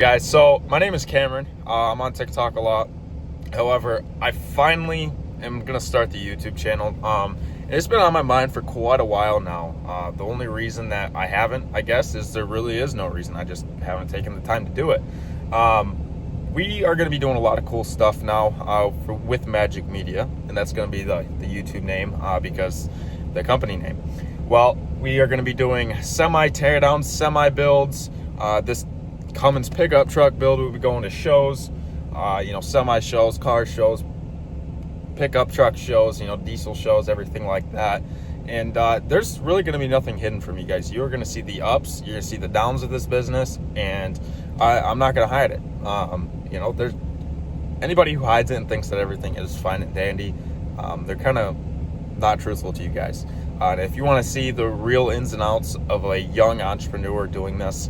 Guys, so my name is Cameron. I'm on TikTok a lot. However, I finally am gonna start the YouTube channel. It's been on my mind for quite a while now. The only reason that I haven't, I guess, is there really is no reason. I just haven't taken the time to do it. We are gonna be doing a lot of cool stuff now with Magic Media, and that's gonna be the YouTube name because the company name. Well, we are gonna be doing semi teardowns, semi builds. This Cummins pickup truck build, we'll be going to shows, semi shows, car shows, pickup truck shows, diesel shows, everything like that. And there's really going to be nothing hidden from you guys. You're going to see the ups, you're going to see the downs of this business, and I'm not going to hide it. There's anybody who hides it and thinks that everything is fine and dandy, they're kind of not truthful to you guys. And if you want to see the real ins and outs of a young entrepreneur doing this,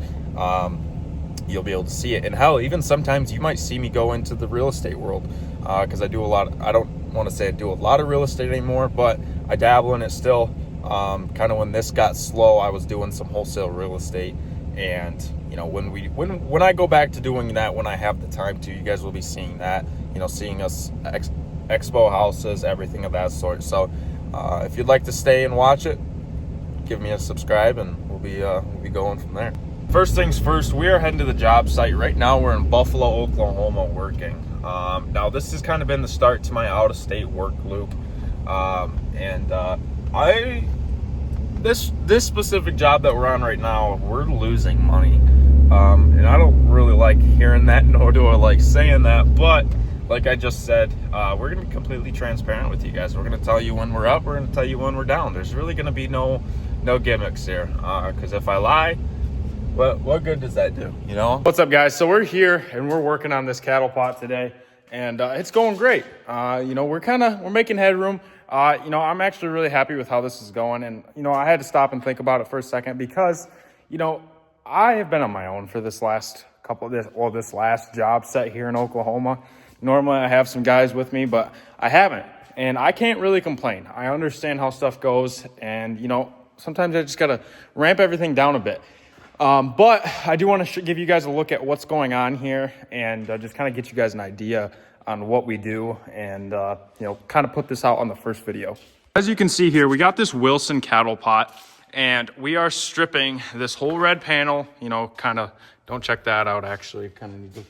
you'll be able to see it. And hell, even sometimes you might see me go into the real estate world because I do a lot. I don't want to say I do a lot of real estate anymore, but I dabble in it still. Kind of when this got slow, I was doing some wholesale real estate. And when I go back to doing that, when I have the time to, you guys will be seeing that. Seeing us expo houses, everything of that sort. So if you'd like to stay and watch it, give me a subscribe, and we'll be going from there. First things first, we are heading to the job site. Right now we're in Buffalo, Oklahoma working. Now this has kind of been the start to my out-of-state work loop. This specific job that we're on right now, we're losing money. And I don't really like hearing that, nor do I like saying that, but like I just said, we're gonna be completely transparent with you guys. We're gonna tell you when we're up, we're gonna tell you when we're down. There's really gonna be no gimmicks here, because if I lie, what good does that do, What's up, guys? So we're here and we're working on this cattle pot today, and it's going great. We're making headroom. I'm actually really happy with how this is going, and I had to stop and think about it for a second because I have been on my own for this last job set here in Oklahoma. Normally I have some guys with me, but I haven't, and I can't really complain. I understand how stuff goes, and sometimes I just gotta ramp everything down a bit. But I do want to give you guys a look at what's going on here, and just kind of get you guys an idea on what we do, and kind of put this out on the first video. As you can see here, we got this Wilson cattle pot, and we are stripping this whole red panel. Don't check that out, actually. Kind of need to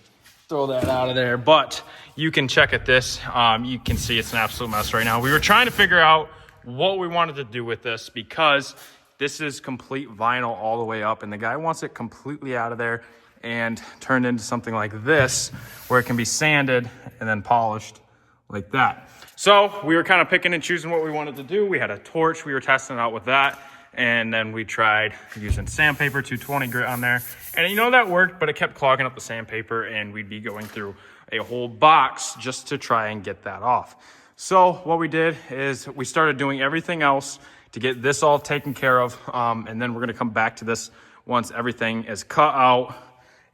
throw that out of there, but you can check at this. You can see it's an absolute mess right now. We were trying to figure out what we wanted to do with this because this is complete vinyl all the way up, and the guy wants it completely out of there and turned into something like this, where it can be sanded and then polished like that. So we were kind of picking and choosing what we wanted to do. We had a torch, we were testing it out with that, and then we tried using sandpaper, 220 grit on there. And that worked, but it kept clogging up the sandpaper, and we'd be going through a whole box just to try and get that off. So what we did is we started doing everything else to get this all taken care of, and then we're gonna come back to this once everything is cut out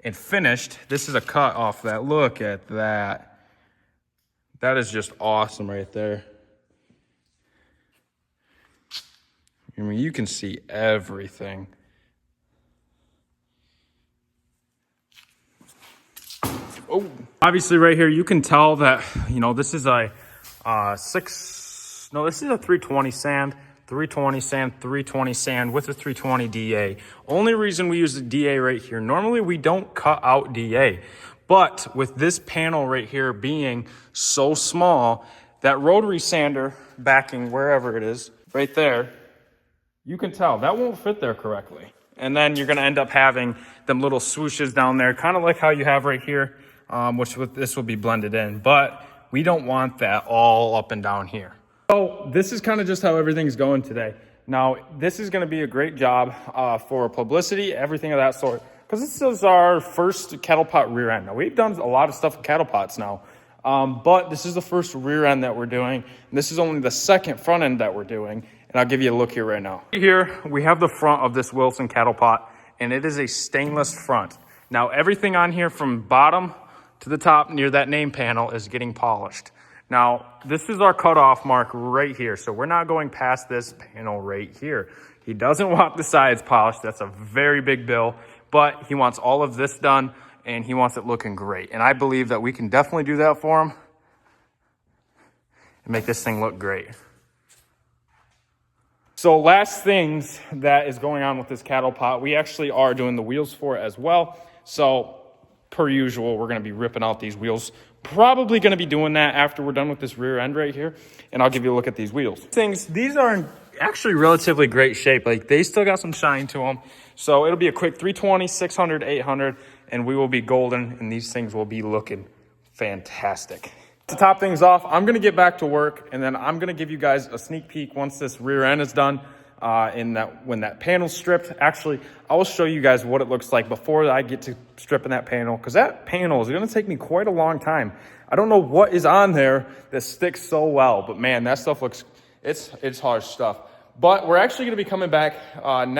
and finished. This is a cut off that. Look at that. That is just awesome right there. I mean, you can see everything. Oh, obviously right here, you can tell that, this is a 320 sand. 320 sand, 320 sand with a 320 DA. Only reason we use the DA right here, normally we don't cut out DA, but with this panel right here being so small, that rotary sander backing wherever it is, right there, you can tell that won't fit there correctly. And then you're gonna end up having them little swooshes down there, kind of like how you have right here, which with this will be blended in, but we don't want that all up and down here. So this is kind of just how everything's going today. Now, this is going to be a great job for publicity, everything of that sort, because this is our first cattle pot rear end. Now, we've done a lot of stuff with cattle pots now, but this is the first rear end that we're doing. And this is only the second front end that we're doing, and I'll give you a look here right now. Here, we have the front of this Wilson cattle pot, and it is a stainless front. Now, everything on here from bottom to the top near that name panel is getting polished. Now, this is our cutoff mark right here. So we're not going past this panel right here. He doesn't want the sides polished. That's a very big bill, but he wants all of this done and he wants it looking great. And I believe that we can definitely do that for him and make this thing look great. So last things that is going on with this cattle pot, we actually are doing the wheels for it as well. So per usual, we're going to be ripping out these wheels. Probably going to be doing that after we're done with this rear end right here. And I'll give you a look at these wheels. These are in actually relatively great shape. Like they still got some shine to them. So it'll be a quick 320, 600, 800, and we will be golden. And these things will be looking fantastic. To top things off, I'm going to get back to work, and then I'm going to give you guys a sneak peek once this rear end is done. When that panel's stripped, actually, I will show you guys what it looks like before I get to stripping that panel, because that panel is going to take me quite a long time. I don't know what is on there that sticks so well, but man, that stuff looks, it's harsh stuff. But we're actually going to be coming back we're going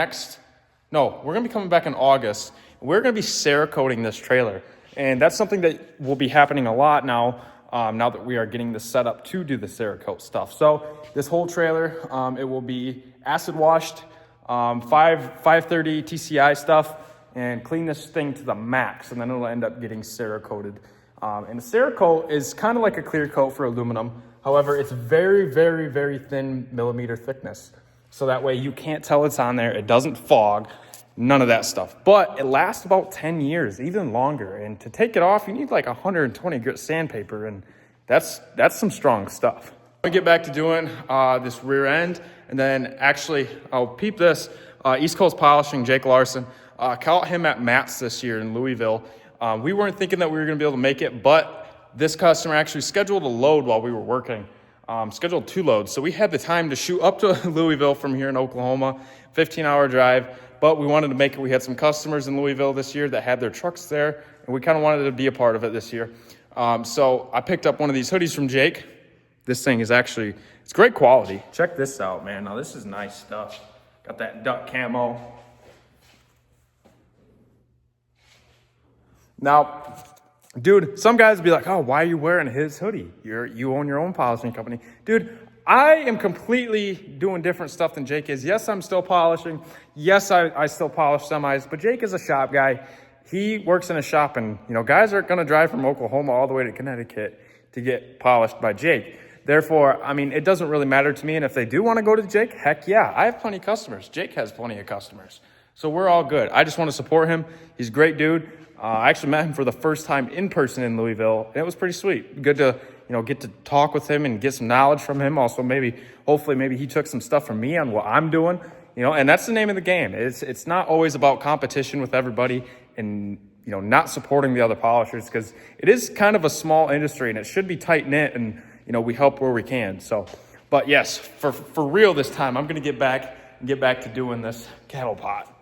to be coming back in August. We're going to be Cerakoting this trailer, and that's something that will be happening a lot now. Now that we are getting this set up to do the Cerakote stuff. So this whole trailer, it will be acid washed, 530 TCI stuff, and clean this thing to the max, and then it'll end up getting Cerakoted. And the Cerakote is kind of like a clear coat for aluminum. However, it's very, very, very thin millimeter thickness. So that way you can't tell it's on there. It doesn't fog. None of that stuff. But it lasts about 10 years, even longer. And to take it off, you need like 120 grit sandpaper, and that's some strong stuff. I'm gonna get back to doing this rear end, and then actually, I'll peep this. East Coast Polishing, Jake Larson. Caught him at Matt's this year in Louisville. We weren't thinking that we were gonna be able to make it, but this customer actually scheduled a load while we were working. Scheduled 2 loads. So we had the time to shoot up to Louisville from here in Oklahoma, 15-hour drive. But we wanted to make it. We had some customers in Louisville this year that had their trucks there, and we kind of wanted to be a part of it this year. So I picked up one of these hoodies from Jake. This thing is actually, it's great quality. Check this out, man. Now this is nice stuff. Got that duck camo. Now, dude, some guys would be like, oh, why are you wearing his hoodie? You own your own polishing company. Dude, I am completely doing different stuff than Jake is. Yes, I'm still polishing. Yes, I still polish semis, but Jake is a shop guy. He works in a shop, and guys aren't going to drive from Oklahoma all the way to Connecticut to get polished by Jake. Therefore, I mean, it doesn't really matter to me. And if they do want to go to Jake, heck yeah, I have plenty of customers. Jake has plenty of customers. So we're all good. I just want to support him. He's a great dude. I actually met him for the first time in person in Louisville, and it was pretty sweet. Good to get to talk with him and get some knowledge from him. Also, hopefully he took some stuff from me on what I'm doing, and that's the name of the game. It's not always about competition with everybody and, not supporting the other polishers, because it is kind of a small industry and it should be tight knit, and, we help where we can. So, but yes, for real this time, I'm going to get back to doing this cattle pot.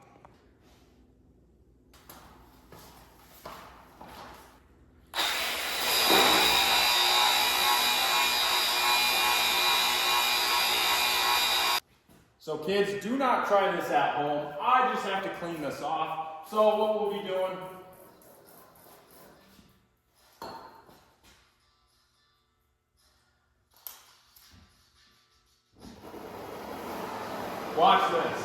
So kids, do not try this at home. I just have to clean this off. So what we'll be doing, watch this.